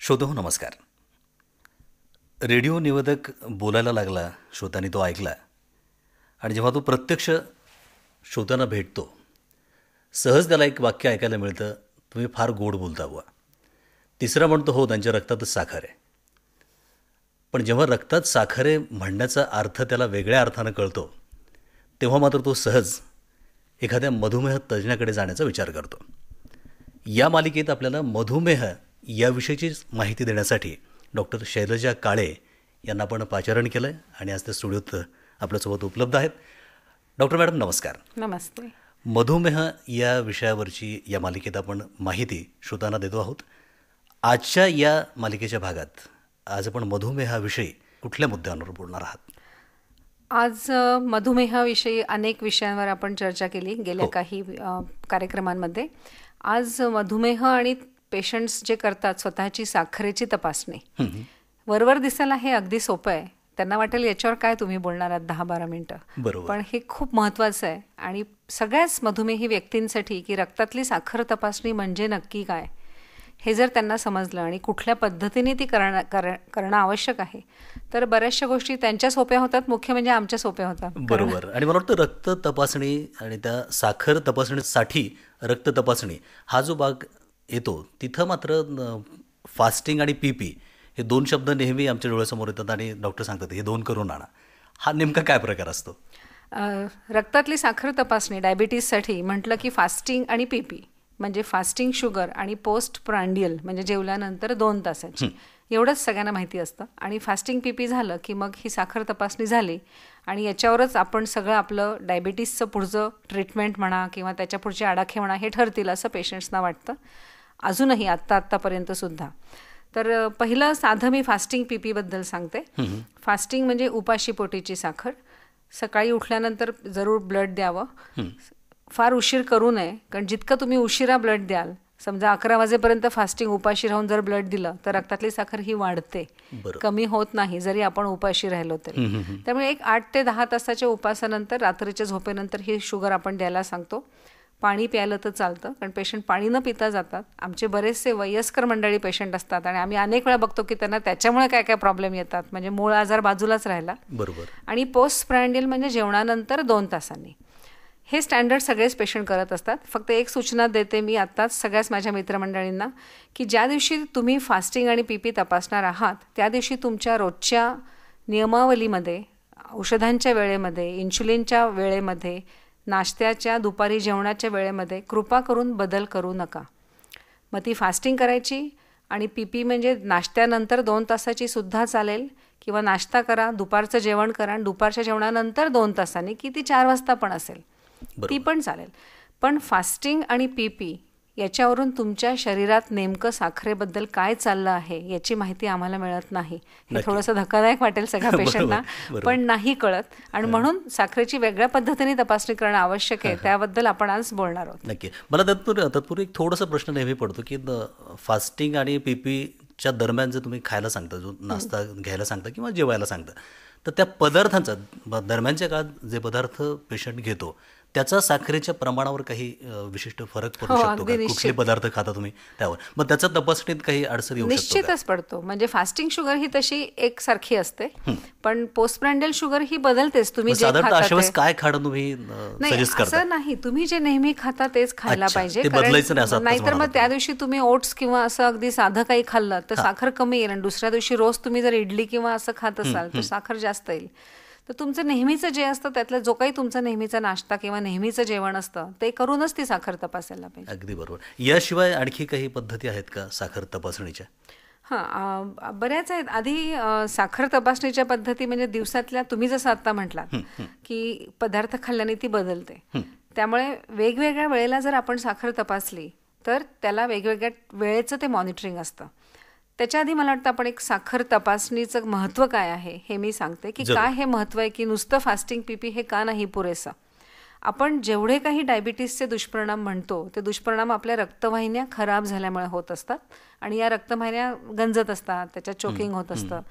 श्रोतो नमस्कार. रेडिओ निवेदक बोलायला लागला, श्रोत्यांनी तो ऐकला आणि जेव्हा तो प्रत्यक्ष श्रोत्यांना भेटतो, सहज त्याला एक वाक्य ऐकायला मिळतं, तुम्ही फार गोड बोलता बुवा. तिसरा म्हणतो, हो त्यांच्या रक्तातच साखर आहे. पण जेव्हा रक्तात साखर आहे म्हणण्याचा अर्थ त्याला वेगळ्या अर्थानं कळतो, तेव्हा मात्र तो सहज एखाद्या मधुमेह तज्ज्ञाकडे जाण्याचा विचार करतो. या मालिकेत आपल्याला मधुमेह याविषयीची माहिती देण्यासाठी डॉक्टर शैलजा काळे यांना आपण पाचारण केलं आहे आणि आज त्या स्टुडिओत आपल्यासोबत उपलब्ध आहेत. डॉक्टर मॅडम नमस्कार. नमस्ते. मधुमेह या विषयावरची या मालिकेत आपण माहिती श्रोतांना देतो आहोत. आजच्या या मालिकेच्या भागात आज आपण मधुमेहाविषयी कुठल्या मुद्द्यांवर बोलणार आहात? आज मधुमेहाविषयी अनेक विषयांवर आपण चर्चा केली गेल्या काही कार्यक्रमांमध्ये. आज मधुमेह आणि पेशंट्स जे करतात स्वतःची साखरेची तपासणी, वरवर दिसायला हे अगदी सोपं आहे. त्यांना वाटेल याच्यावर काय तुम्ही बोलणार आहात 10-12 मिनिटं, बरोबर. पण हे खूप महत्त्वाचं आहे आणि सगळ्याच मधुमेही व्यक्तींसाठी की रक्तातली साखर तपासणी म्हणजे नक्की काय हे जर त्यांना समजलं आणि कुठल्या पद्धतीने ती करणं आवश्यक आहे तर बऱ्याचशा गोष्टी त्यांच्या सोप्या होतात, मुख्य म्हणजे आमच्या सोप्या होतात. बरोबर. आणि मला वाटतं रक्त तपासणी आणि त्या साखर तपासणीसाठी रक्त तपासणी हा जो भाग येतो तिथं मात्र फास्टिंग आणि PP हे दोन शब्द नेहमी आमच्या डोळ्यासमोर येतात आणि डॉक्टर सांगतात हे 2 करून आणा. हा नेमका काय प्रकार असतो? रक्तातली साखर तपासणी डायबिटीजसाठी म्हटलं की फास्टिंग आणि PP म्हणजे फास्टिंग शुगर आणि पोस्ट प्रांडियल म्हणजे जेवल्यानंतर 2 तासाची, एवढंच सगळ्यांना माहिती असतं. आणि फास्टिंग PP झालं की मग ही साखर तपासणी झाली आणि याच्यावरच आपण सगळं आपलं डायबिटीसचं पुढचं ट्रीटमेंट म्हणा किंवा त्याच्या पुढचे आडाखे म्हणा हे ठरतील असं पेशंट्सना वाटतं अजूनही आत्तापर्यंतसुद्धा. तर पहिलं साधं मी फास्टिंग PP बद्दल सांगते. फास्टिंग म्हणजे उपाशी पोटीची साखर. सकाळी उठल्यानंतर जरूर ब्लड द्यावं. फार उशीर करू नये, कारण जितकं तुम्ही उशिरा ब्लड द्याल, समजा 11 वाजेपर्यंत फास्टिंग उपाशी राहून जर ब्लड दिलं तर रक्तातली साखर ही वाढते, कमी होत नाही जरी आपण उपाशी राहिलो तरी. त्यामुळे एक 8 ते 10 तासाच्या उपासानंतर रात्रीच्या झोपेनंतर ही शुगर आपण द्यायला सांगतो. पाणी प्यायलं तर चालतं, कारण पेशंट पाणी न पिता जातात. आमचे बरेचसे वयस्कर मंडळी पेशंट असतात आणि आम्ही अनेक वेळा बघतो की त्यांना त्याच्यामुळे काय काय प्रॉब्लेम येतात, म्हणजे मूळ आजार बाजूलाच राहिला. बरोबर. आणि पोस्ट प्रांडियल म्हणजे जेवणानंतर 2 तासांनी. हे स्टँडर्ड सगळेच पेशंट करत असतात. फक्त एक सूचना देते मी आत्ताच सगळ्याच माझ्या मित्रमंडळींना की ज्या दिवशी तुम्ही फास्टिंग आणि PP तपासणार आहात त्या दिवशी तुमच्या रोजच्या नियमावलीमध्ये, औषधांच्या वेळेमध्ये, इन्शुलिनच्या वेळेमध्ये, नाश्त्याच्या, दुपारी जेवणाच्या वेळेमध्ये कृपा करून बदल करू नका. मग ती फास्टिंग करायची आणि PP म्हणजे नाश्त्यानंतर 2 तासाची सुद्धा चालेल, किंवा नाश्ता करा, दुपारचं जेवण करा आणि दुपारच्या जेवणानंतर 2 तासांनी, की ती 4 वाजता पण असेल ती पण चालेल. पण फास्टिंग आणि PP याच्यावरून तुमच्या शरीरात नेमकं साखरेबद्दल काय चाललं आहे याची माहिती आम्हाला मिळत नाही. हे थोडंसं धक्कादायक वाटेल सगळ्या पेशंटना, पण नाही कळत. आणि म्हणून साखरेची वेगळ्या पद्धतीने तपासणी करणं आवश्यक आहे. त्याबद्दल आपण आज बोलणार आहोत. नक्की. मला तत्पूर्वी एक थोडासा प्रश्न नेहमी पडतो की फास्टिंग आणि PPच्या दरम्यान जर तुम्ही खायला सांगता, जो नाश्ता घ्यायला सांगता किंवा जेवायला सांगता, तर त्या पदार्थांचा दरम्यानच्या काळात जे पदार्थ पेशंट घेतो त्याचा साखरेच्या प्रमाणावर काही विशिष्ट फरक पडू शकतो का? कुठले पदार्थ खाता तुम्ही त्यावर, मग त्याचा तपासणीत काही अडचण येऊ शकतो? निश्चितच पडतो. म्हणजे फास्टिंग शुगर ही तशी एकसारखी असते, पण पोस्ट प्रांडियल शुगर ही बदलतेच. तुम्ही जे खाता काय खाणं तुम्ही सजेस्ट करता? असं नाही, तुम्ही जे नेहमी खाता तेच खायला पाहिजे. नाहीतर मग त्या दिवशी तुम्ही ओट्स किंवा असं अगदी साधं काही खाल्लं तर साखर कमी येईल आणि दुसऱ्या दिवशी रोज तुम्ही जर इडली किंवा असं खात असाल तर साखर जास्त येईल. तर तुमचं नेहमीचं जे असतं त्यातलं जो काही तुमचा नेहमीचा नाश्ता किंवा नेहमीचं जेवण असतं ते करूनच ती साखर तपासायला पाहिजे. अगदी बरोबर. याशिवाय आणखी काही पद्धती आहेत का साखर तपासणीच्या? बऱ्याच आहेत. आधी साखर तपासणीच्या पद्धती म्हणजे दिवसातल्या, तुम्ही जसं आत्ता म्हटलात की पदार्थ खाल्ल्याने ती बदलते, त्यामुळे वेगवेगळ्या वेळेला जर आपण साखर तपासली तर त्याला वेगवेगळ्या वेळेचं ते मॉनिटरिंग असतं. त्याच्या आधी मला वाटतं आपण एक साखर तपासणीचं महत्त्व काय आहे हे मी सांगते की काय हे महत्त्व आहे की नुसतं फास्टिंग PP हे का नाही पुरेसं. आपण जेवढे काही डायबिटीसचे दुष्परिणाम म्हणतो ते दुष्परिणाम आपल्या रक्तवाहिन्या खराब झाल्यामुळे होत असतात आणि या रक्तवाहिन्या गंजत असतात, त्याच्यात चोकिंग होत असतं.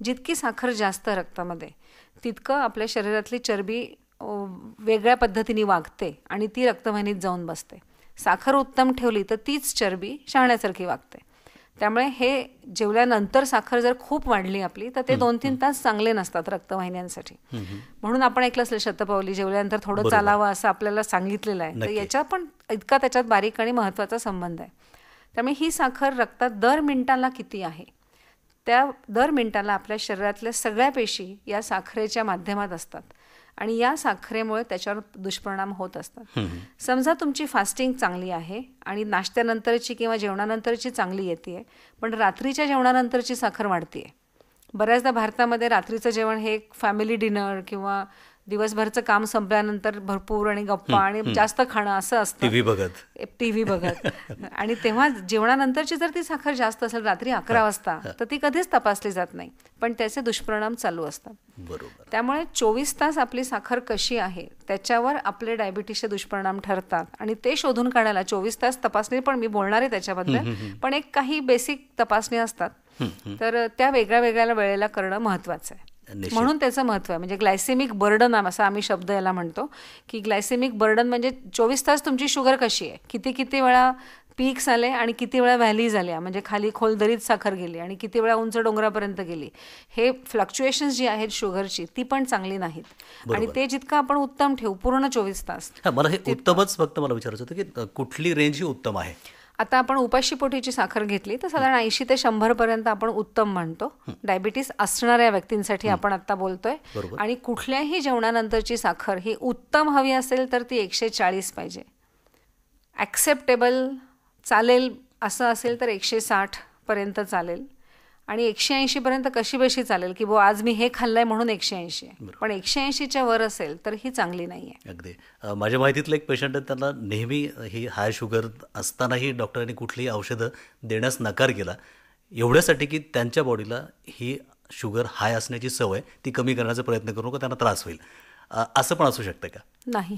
जितकी साखर जास्त रक्तामध्ये तितकं आपल्या शरीरातली चरबी वेगळ्या पद्धतीने वागते आणि ती रक्तवाहिनीत जाऊन बसते. साखर उत्तम ठेवली तर तीच चरबी शहाण्यासारखी वागते. त्यामुळे हे जेवल्यानंतर साखर जर खूप वाढली आपली तर ते 2-3 तास चांगले नसतात रक्तवाहिन्यांसाठी. म्हणून आपण ऐकलं असेल शतपावली जेवल्यानंतर थोडं चालावं असं आपल्याला सांगितलेलं आहे. तर याच्यात पण इतका त्याच्यात बारीक आणि महत्त्वाचा संबंध आहे. त्यामुळे ही साखर रक्तात दर मिनिटाला किती आहे, त्या दर मिनिटाला आपल्या शरीरातल्या सगळ्या पेशी या साखरेच्या माध्यमात असतात आणि या साखरेमुळे त्याच्यावर दुष्परिणाम होत असतात. समजा तुमची फास्टिंग चांगली आहे आणि नाश्त्यानंतरची किंवा जेवणानंतरची चांगली येते, पण रात्रीच्या जेवणानंतरची साखर वाढते. बऱ्याचदा भारतामध्ये रात्रीचं जेवण हे एक फॅमिली डिनर किंवा दिवसभरचं काम संपल्यानंतर भरपूर आणि गप्पा आणि जास्त खाणं असं असतं, टीव्ही बघत आणि तेव्हा जेवणानंतरची जर ती साखर जास्त असेल रात्री 11 वाजता तर ती कधीच तपासली जात नाही, पण त्याचे दुष्परिणाम चालू असतात. त्यामुळे 24 तास आपली साखर कशी आहे त्याच्यावर आपले डायबिटीसचे दुष्परिणाम ठरतात आणि ते शोधून काढायला 24 तास तपासणी पण मी बोलणार आहे त्याच्याबद्दल, पण एक काही बेसिक तपासणी असतात तर त्या वेगळ्या वेगळ्या वेळेला करणं महत्त्वाचं आहे. म्हणून त्याचं महत्त्व आहे. म्हणजे ग्लायसेमिक बर्डन असा आम्ही शब्द याला म्हणतो की ग्लायसेमिक बर्डन म्हणजे 24 तास तुमची शुगर कशी आहे, किती वेळा पीक्स आले आणि किती वेळा व्हॅलीज आल्या, म्हणजे खाली खोल दरीत साखर गेली आणि किती वेळा उंच डोंगरापर्यंत गेली. हे फ्लक्च्युएशन्स जी आहेत शुगरची ती पण चांगली नाहीत आणि ते जितकं आपण उत्तम ठेवू पूर्ण 24 तास. मला हे उत्तमच फक्त मला विचारायचं होतं की कुठली रेंज ही उत्तम आहे. आता आपण उपाशीपोटीची साखर घेतली तर साधारण 80 ते 100 पर्यंत आपण उत्तम म्हणतो. डायबिटीस असणाऱ्या व्यक्तींसाठी आपण आता बोलतोय. आणि कुठल्याही जेवणानंतरची साखर ही उत्तम हवी असेल तर ती 140 पाहिजे. ॲक्सेप्टेबल चालेल असं असेल तर 160 पर्यंत चालेल आणि 180 पर्यंत कशी बेशी चालेल की आज मी हे खाल्लंय म्हणून 180 आहे, पण 180च्या वर असेल तर ही चांगली नाही आहे. अगदी. माझ्या माहितीतलं एक पेशंट आहे, त्यांना नेहमी ही हाय शुगर असतानाही डॉक्टरांनी कुठलीही औषधं देण्यास नकार केला एवढ्यासाठी की त्यांच्या बॉडीला ही शुगर हाय असण्याची सवय ती कमी करण्याचा प्रयत्न करू नका, त्यांना त्रास होईल. असं पण असू शकतं का? नाही,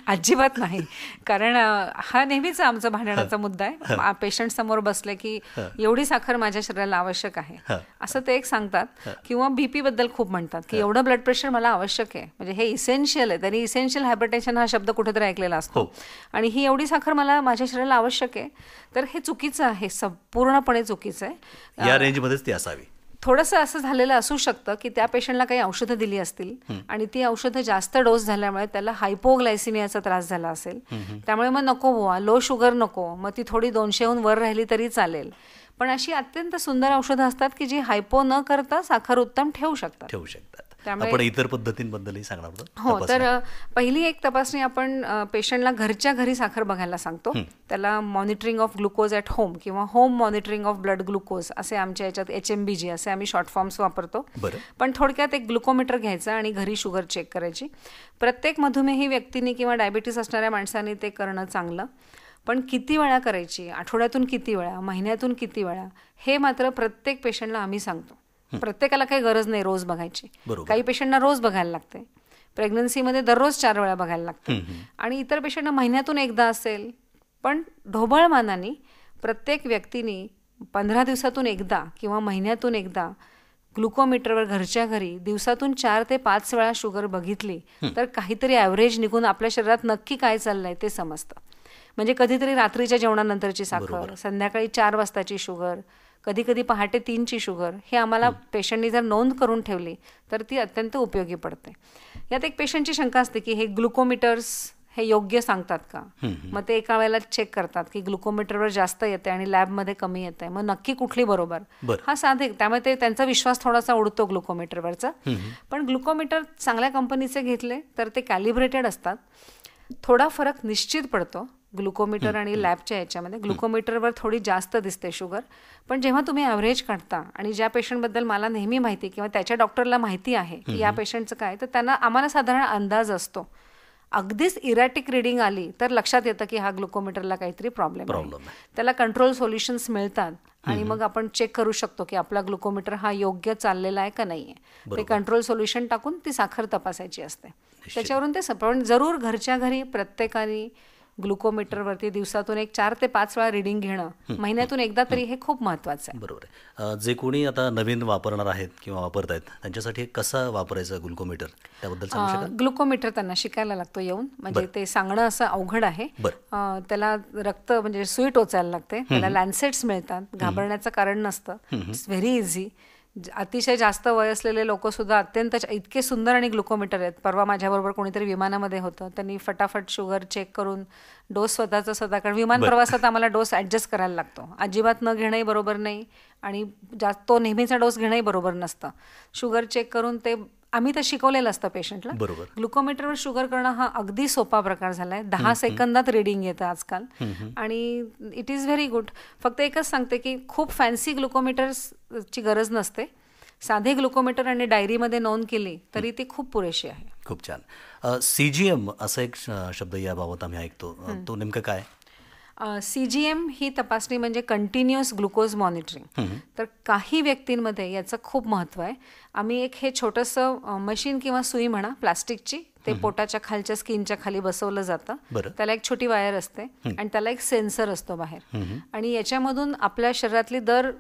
अजिबात नाही. कारण हा नेहमीच आमचा भांडणाचा मुद्दा आहे. पेशंट समोर बसले की एवढी साखर माझ्या शरीराला आवश्यक आहे असं ते एक सांगतात, किंवा बीपी बद्दल खूप म्हणतात की एवढं ब्लड प्रेशर मला आवश्यक आहे, म्हणजे हे इसेन्शियल आहे. त्यांनी इसेन्शियल हायपरटेन्शन हा शब्द कुठेतरी ऐकलेला असतो आणि ही एवढी साखर मला माझ्या शरीराला आवश्यक आहे, तर हे चुकीचं आहे, पूर्णपणे चुकीचं आहे. या रेंजमध्येच ती असावी. थोडंसं असं झालेलं असू शकतं की त्या पेशंटला काही औषधं दिली असतील आणि ती औषधं जास्त डोस झाल्यामुळे त्याला हायपोग्लायसिमियाचा त्रास झाला असेल, त्यामुळे मग नको बुवा, लो शुगर नको, मग ती थोडी 200हून वर राहिली तरी चालेल. पण अशी अत्यंत सुंदर औषधं असतात की जी हायपो न करता साखर उत्तम ठेवू शकतात. आपण इतर पद्धतींबद्दलही सांगणार आहोत. हो, तर पहिली एक तपासणी आपण पेशंटला घरच्या घरी साखर बघायला सांगतो. त्याला monitoring of glucose at home किंवा home monitoring of blood glucose असे आमच्या याच्यात HMBG असे आम्ही शॉर्ट फॉर्म्स वापरतो. पण थोडक्यात एक ग्लुकोमीटर घ्यायचं आणि घरी शुगर चेक करायची. प्रत्येक मधुमेही व्यक्तीने किंवा डायबिटीस असणाऱ्या माणसाने ते करणं चांगलं, पण किती वेळा करायची, आठवड्यातून किती वेळा, महिन्यातून किती वेळा, हे मात्र प्रत्येक पेशंटला आम्ही सांगतो. प्रत्येकाला काही गरज नाही रोज बघायची. काही पेशंटना रोज बघायला लागते, प्रेग्नन्सीमध्ये दररोज 4 वेळा बघायला लागते आणि इतर पेशंटना महिन्यातून एकदा असेल. पण ढोबळमानाने प्रत्येक व्यक्तीने 15 दिवसातून एकदा किंवा महिन्यातून एकदा ग्लुकोमीटरवर घरच्या घरी दिवसातून 4 ते 5 वेळा शुगर बघितली तर काहीतरी ॲव्हरेज निघून आपल्या शरीरात नक्की काय चाललंय ते समजतं. म्हणजे कधीतरी रात्रीच्या जेवणानंतरची साखर, संध्याकाळी 4 वाजताची शुगर, कधी कधी पहाटे 3ची शुगर, हे आम्हाला पेशंटनी जर नोंद करून ठेवली तर ती अत्यंत उपयोगी पडते. यात एक पेशंटची शंका असते की हे ग्लुकोमीटर्स हे योग्य सांगतात का. मग ते एका वेळेला चेक करतात की ग्लुकोमीटरवर जास्त येते आणि लॅबमध्ये कमी येते, मग नक्की कुठली बरोबर हा साधे. त्यामुळे ते त्यांचा विश्वास थोडासा उडतो ग्लुकोमीटरवरचा. पण ग्लुकोमीटर चांगल्या कंपनीचे घेतले तर ते कॅलिब्रेटेड असतात. थोडा फरक निश्चित पडतो ग्लुकोमीटर आणि लॅबच्या याच्यामध्ये. ग्लुकोमीटरवर थोडी जास्त दिसते शुगर, पण जेव्हा तुम्ही ॲव्हरेज काढता आणि ज्या पेशंटबद्दल मला नेहमी माहिती किंवा त्याच्या डॉक्टरला माहिती आहे की या पेशंटचं काय, तर त्यांना आम्हाला साधारण अंदाज असतो. अगदीच इरॅटिक रिडिंग आली तर लक्षात येतं की हा ग्लुकोमीटरला काहीतरी प्रॉब्लेम आहे. त्याला कंट्रोल सोल्युशन्स मिळतात आणि मग आपण चेक करू शकतो की आपला ग्लुकोमीटर हा योग्य चाललेला आहे का नाही आहे. ते कंट्रोल सोल्युशन टाकून ती साखर तपासायची असते. त्याच्यावरून ते पण जरूर घरच्या घरी प्रत्येकाने ग्लुकोमीटरवरती दिवसातून एक 4 ते 5 वेळा रिडिंग घेणं महिन्यातून एकदा तरी हे खूप महत्त्वाचं आहे. बरोबर आहे. जे कोणी आता नवीन वापरणार आहेत किंवा वापरत आहेत त्यांच्यासाठी कसा वापरायचा ग्लुकोमीटर त्याबद्दल सांगू शकाल? ग्लुकोमीटर त्यांना शिकायला लागतो येऊन, म्हणजे ते सांगणं असं अवघड आहे. त्याला रक्त म्हणजे सुई टोचायला लागते, त्याला लॅन्सेट्स मिळतात, घाबरण्याचं कारण नसतं. It's very easy. अतिशय जास्त वय असलेले लोक सुद्धा अत्यंत इतके सुंदर आणि ग्लुकोमीटर आहेत. परवा माझ्याबरोबर कोणीतरी विमानामध्ये होतं, त्यांनी फटाफट शुगर चेक करून डोस स्वतः कारण विमान प्रवासात आम्हाला डोस ॲडजस्ट करायला लागतो. अजिबात न घेणंही बरोबर नाही आणि तो नेहमीचा डोस घेणंही बरोबर नसतं. शुगर चेक करून ते आम्ही तर शिकवलेलं असतं पेशंटला. ग्लुकोमीटरवर शुगर करणं हा अगदी सोपा प्रकार झाला आहे. 10 सेकंदात रिडिंग येतं आजकाल आणि इट इज व्हेरी गुड. फक्त एकच सांगते की खूप फॅन्सी ग्लुकोमीटर्सची गरज नसते. साधे ग्लुकोमीटर आणि डायरीमध्ये नोंद केली तरी ती खूप पुरेशी आहे. खूप छान. CGM असा एक शब्द याबाबत आम्ही ऐकतो, तो नेमकं काय? CGM ही तपासणी म्हणजे कंटिन्युअस ग्लुकोज मॉनिटरिंग. तर काही व्यक्तींमध्ये याचं खूप महत्त्व आहे. आम्ही एक हे छोटंसं मशीन किंवा सुई म्हणा प्लास्टिकची, ते पोटाच्या खालच्या स्किनच्या खाली बसवलं जातं. त्याला एक छोटी वायर असते आणि त्याला एक सेन्सर असतो बाहेर आणि याच्यामधून आपल्या शरीरातली दर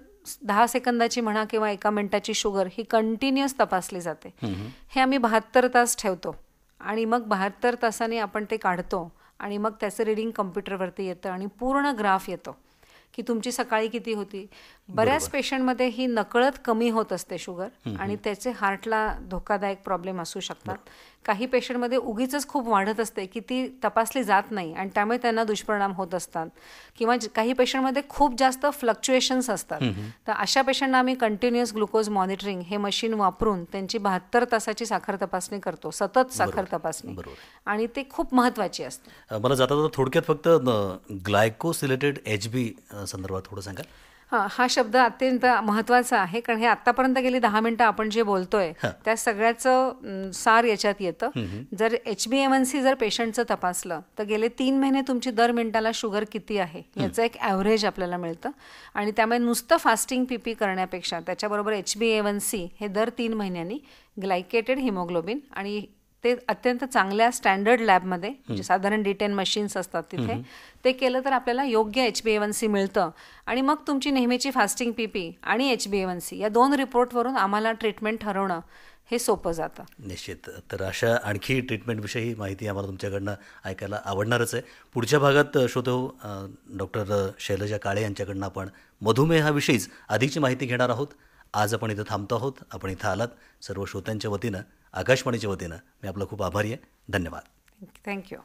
10 सेकंदाची म्हणा किंवा 1 मिनिटाची शुगर ही कंटिन्युअस तपासली जाते. हे आम्ही 72 तास ठेवतो आणि मग 72 तासांनी आपण ते काढतो आणि मग त्याचं रिडिंग कम्प्युटरवरती येतं आणि पूर्ण ग्राफ येतो की तुमची सकाळी किती होती. बऱ्याच पेशंटमध्ये ही नकळत कमी होत असते शुगर आणि त्याचे हार्टला धोकादायक प्रॉब्लेम असू शकतात. काही पेशंटमध्ये उगीच खूप वाढत असते की ती तपासली जात नाही आणि त्यामुळे त्यांना दुष्परिणाम होत असतात. किंवा काही पेशंटमध्ये खूप जास्त फ्लक्च्युएशन्स असतात. तर अशा पेशंटना आम्ही कंटिन्युअस ग्लुकोज मॉनिटरिंग हे मशीन वापरून त्यांची 72 तासाची साखर तपासणी करतो, सतत साखर तपासणी, आणि ते खूप महत्त्वाची असते. मला जाता थोडक्यात फक्त ग्लायकोसिलेटेड HB संदर्भात थोडं सांगा. हा शब्द अत्यंत महत्त्वाचा आहे कारण हे आत्तापर्यंत गेली 10 मिनिटं आपण जे बोलतोय त्या सगळ्याचं सार याच्यात येतं. जर HbA1c जर पेशंटचं तपासलं तर गेले 3 महिने तुमची दर मिनिटाला शुगर किती आहे याचं एक ॲव्हरेज आपल्याला मिळतं आणि त्यामुळे नुसतं फास्टिंग PP करण्यापेक्षा त्याच्याबरोबर HbA1c हे दर 3 महिन्यांनी, ग्लायकेटेड हिमोग्लोबिन, आणि ते अत्यंत चांगल्या स्टँडर्ड लॅबमध्ये म्हणजे साधारण D10 मशीन्स असतात तिथे ते केलं तर आपल्याला योग्य HbA1c मिळतं आणि मग तुमची नेहमीची फास्टिंग PP आणि HbA1c या 2 रिपोर्टवरून आम्हाला ट्रीटमेंट ठरवणं हे सोपं जातं. निश्चित. तर अशा आणखी ट्रीटमेंटविषयी माहिती आम्हाला तुमच्याकडनं ऐकायला आवडणारच आहे. पुढच्या भागात श्रोतो डॉक्टर शैलजा काळे यांच्याकडनं आपण मधुमेहाविषयीच अधिकची माहिती घेणार आहोत. आज आपण इथं थांबतो आहोत. आपण इथं आलात सर्व श्रोत्यांच्या वतीनं, आकाशवाणीच्या वतीनं मी आपला खूप आभारी आहे. धन्यवाद. थँक्यू.